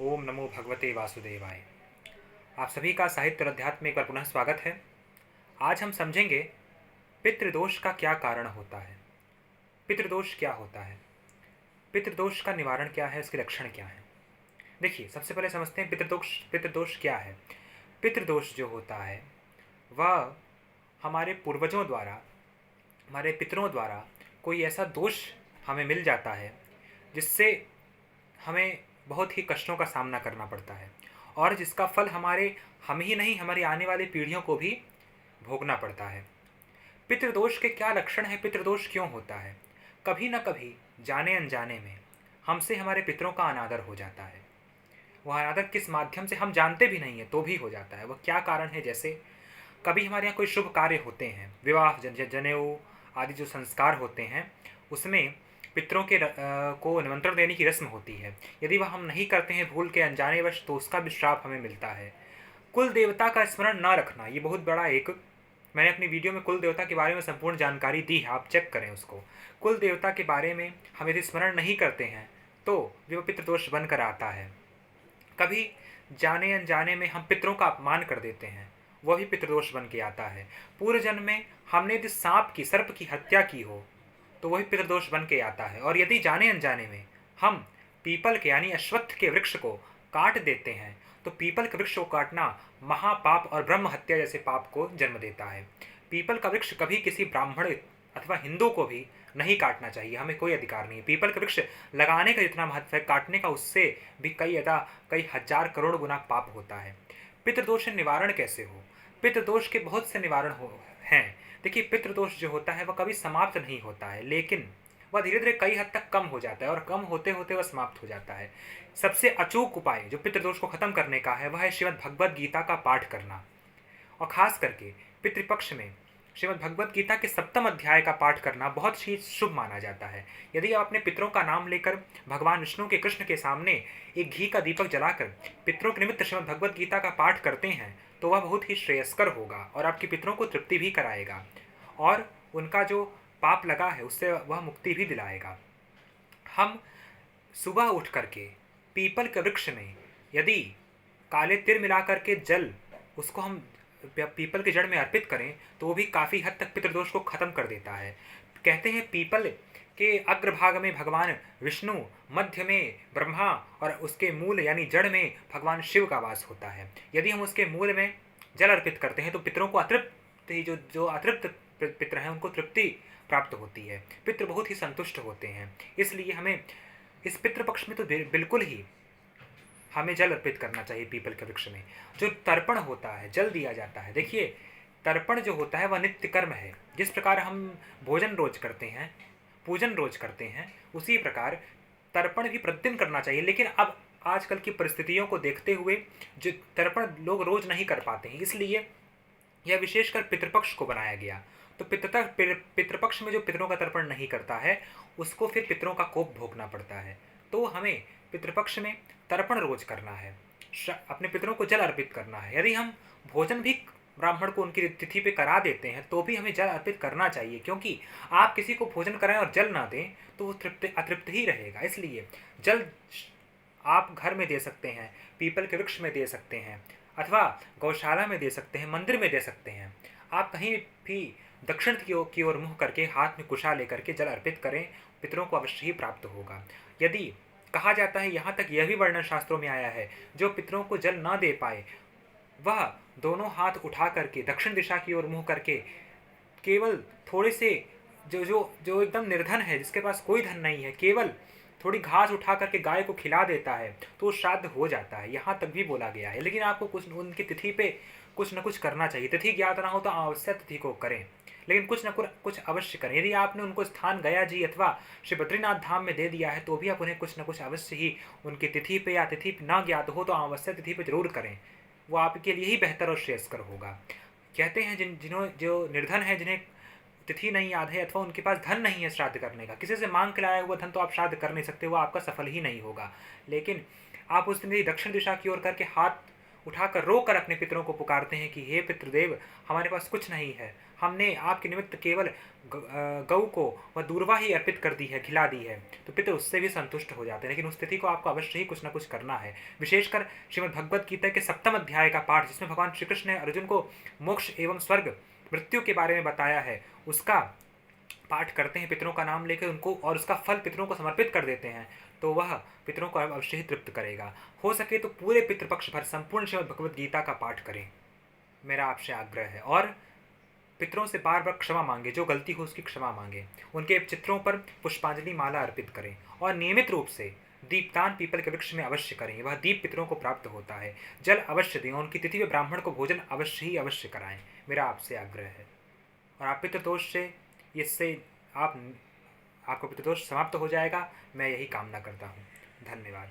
ओम नमो भगवते वासुदेवाय। आप सभी का साहित्य और अध्यात्म में एक बार पुनः स्वागत है। आज हम समझेंगे पितृदोष का क्या कारण होता है, पितृदोष क्या होता है, पितृदोष का निवारण क्या है, इसके लक्षण क्या हैं। देखिए, सबसे पहले समझते हैं पितृदोष क्या है। पितृदोष जो होता है वह हमारे पूर्वजों द्वारा, हमारे पितरों द्वारा कोई ऐसा दोष हमें मिल जाता है जिससे हमें बहुत ही कष्टों का सामना करना पड़ता है और जिसका फल हम ही नहीं, हमारी आने वाली पीढ़ियों को भी भोगना पड़ता है। पितृदोष के क्या लक्षण हैं, पितृदोष क्यों होता है। कभी न कभी जाने अनजाने में हमसे हमारे पितरों का अनादर हो जाता है। वह अनादर किस माध्यम से हम जानते भी नहीं है तो भी हो जाता है। वह क्या कारण है, जैसे कभी हमारे यहाँ कोई शुभ कार्य होते हैं, विवाह, जनेऊ आदि जो संस्कार होते हैं, उसमें पितरों को निमंत्रण देने की रस्म होती है। यदि वह हम नहीं करते हैं भूल के अनजानेवश, तो उसका भी श्राप हमें मिलता है। कुल देवता का स्मरण न रखना, ये बहुत बड़ा एक, मैंने अपनी वीडियो में कुल देवता के बारे में संपूर्ण जानकारी दी है, आप चेक करें उसको। कुल देवता के बारे में हम यदि स्मरण नहीं करते हैं तो वो पितृदोष बनकर आता है। कभी जाने अनजाने में हम पितरों का अपमान कर देते हैं, वह भी पितृदोष बन के आता है। पूर्व जन्म में हमने यदि सर्प की हत्या की हो तो वही पितृदोष बन के आता है। और यदि जाने अनजाने में हम पीपल के यानी अश्वत्थ के वृक्ष को काट देते हैं तो पीपल के वृक्ष को काटना महापाप और ब्रह्म हत्या जैसे पाप को जन्म देता है। पीपल का वृक्ष कभी किसी ब्राह्मण अथवा हिंदू को भी नहीं काटना चाहिए, हमें कोई अधिकार नहीं है। पीपल का वृक्ष लगाने का जितना महत्व है, काटने का उससे भी कई हजार करोड़ गुना पाप होता है। पितृदोष निवारण कैसे हो। पितृदोष के बहुत से निवारण हैं। देखिए, पितृदोष जो होता है वह कभी समाप्त नहीं होता है, लेकिन वह धीरे धीरे कई हद तक कम हो जाता है और कम होते होते वह समाप्त हो जाता है। सबसे अचूक उपाय जो पितृदोष को खत्म करने का है वह है श्रीमद् भगवद गीता का पाठ करना। और खास करके पितृपक्ष में श्रीमद् भगवद गीता के 7वें अध्याय का पाठ करना बहुत ही शुभ माना जाता है। यदि आप अपने पितरों का नाम लेकर भगवान विष्णु के कृष्ण के सामने एक घी का दीपक जलाकर पितरों के निमित्त श्रीमद् भगवद गीता का पाठ करते हैं तो वह बहुत ही श्रेयस्कर होगा और आपके पितरों को तृप्ति भी कराएगा और उनका जो पाप लगा है उससे वह मुक्ति भी दिलाएगा। हम सुबह उठ करके पीपल के वृक्ष में यदि काले तिल मिला करके जल उसको हम पीपल के जड़ में अर्पित करें तो वो भी काफ़ी हद तक पितृदोष को खत्म कर देता है। कहते हैं पीपल के अग्रभाग में भगवान विष्णु, मध्य में ब्रह्मा और उसके मूल यानी जड़ में भगवान शिव का वास होता है। यदि हम उसके मूल में जल अर्पित करते हैं तो पितरों को जो अतृप्त पितर हैं उनको तृप्ति प्राप्त होती है, पितृ बहुत ही संतुष्ट होते हैं। इसलिए हमें इस पितृपक्ष में तो बिल्कुल ही हमें जल अर्पित करना चाहिए। पीपल के वृक्ष में जो तर्पण होता है, जल दिया जाता है। देखिए, तर्पण जो होता है वह नित्य कर्म है। जिस प्रकार हम भोजन रोज करते हैं, पूजन रोज करते हैं, उसी प्रकार तर्पण भी प्रतिदिन करना चाहिए। लेकिन अब आजकल की परिस्थितियों को देखते हुए जो तर्पण लोग रोज नहीं कर पाते हैं, इसलिए यह विशेषकर पितृपक्ष को बनाया गया। तो पितृपक्ष में जो पितरों का तर्पण नहीं करता है उसको फिर पितरों का कोप भोगना पड़ता है। तो हमें पितृपक्ष में तर्पण रोज करना है, अपने पितरों को जल अर्पित करना है। यदि हम भोजन भी ब्राह्मण को उनकी तिथि पे करा देते हैं तो भी हमें जल अर्पित करना चाहिए, क्योंकि आप किसी को भोजन कराएं और जल ना दें तो वो अतृप्त ही रहेगा। इसलिए जल आप घर में दे सकते हैं, पीपल के वृक्ष में दे सकते हैं, अथवा गौशाला में दे सकते हैं, मंदिर में दे सकते हैं। आप कहीं भी दक्षिण की ओर मुँह करके हाथ में कुशा लेकर के जल अर्पित करें, पितरों को अवश्य ही प्राप्त होगा। यदि कहा जाता है, यहाँ तक यह भी वर्णन शास्त्रों में आया है, जो पितरों को जल ना दे पाए वह दोनों हाथ उठा करके दक्षिण दिशा की ओर मुँह करके केवल थोड़े से जो एकदम निर्धन है, जिसके पास कोई धन नहीं है, केवल थोड़ी घास उठा करके गाय को खिला देता है तो श्राद्ध हो जाता है। यहाँ तक भी बोला गया है। लेकिन आपको कुछ उनकी तिथि पे कुछ न कुछ करना चाहिए। तिथि ज्ञात ना हो तो अवश्य तिथि को करें, लेकिन कुछ अवश्य करें। यदि आपने उनको स्थान गया जी अथवा श्री बद्रीनाथ धाम में दे दिया है तो भी आप उन्हें कुछ न कुछ अवश्य ही उनकी तिथि पे या तिथि ना ज्ञात हो तो अवश्य तिथि पे जरूर करें, वो आपके लिए ही बेहतर और श्रेयस्कर होगा। कहते हैं जो निर्धन है, जिन्हें तिथि नहीं याद है अथवा उनके पास धन नहीं है श्राद्ध करने का, किसी से मांग के लाया हुआ धन तो आप श्राद्ध कर नहीं सकते, वो आपका सफल ही नहीं होगा। लेकिन आप उस दिन दक्षिण दिशा की ओर करके हाथ उठाकर रोकर अपने पितरों को पुकारते हैं कि हे पितृदेव, हमारे पास कुछ नहीं है, हमने आपके निमित्त केवल गऊ को वह दूर्वा ही अर्पित कर दी है, खिला दी है, तो पितर उससे भी संतुष्ट हो जाते हैं। लेकिन उस तिथि को आपको अवश्य ही कुछ ना कुछ करना है। विशेषकर श्रीमद् भगवद गीता के 7वें अध्याय का पाठ, जिसमें भगवान श्री कृष्ण ने अर्जुन को मोक्ष एवं स्वर्ग मृत्यु के बारे में बताया है, उसका पाठ करते हैं पितरों का नाम लेकर उनको, और उसका फल पितरों को समर्पित कर देते हैं, तो वह पितरों को अवश्य ही तृप्त करेगा। हो सके तो पूरे पितृपक्ष भर संपूर्ण श्रीमद् भगवद गीता का पाठ करें, मेरा आपसे आग्रह है। और पितरों से बार बार क्षमा मांगे, जो गलती हो उसकी क्षमा मांगे, उनके चित्रों पर पुष्पांजलि माला अर्पित करें, और नियमित रूप से दीपदान पीपल के वृक्ष में अवश्य करें, वह दीप पितरों को प्राप्त होता है। जल अवश्य दें, उनकी तिथि में ब्राह्मण को भोजन अवश्य ही अवश्य कराएं, मेरा आपसे आग्रह है। और आप पितृदोष से, इससे आपका पितृदोष समाप्त हो जाएगा, मैं यही कामना करता हूँ। धन्यवाद।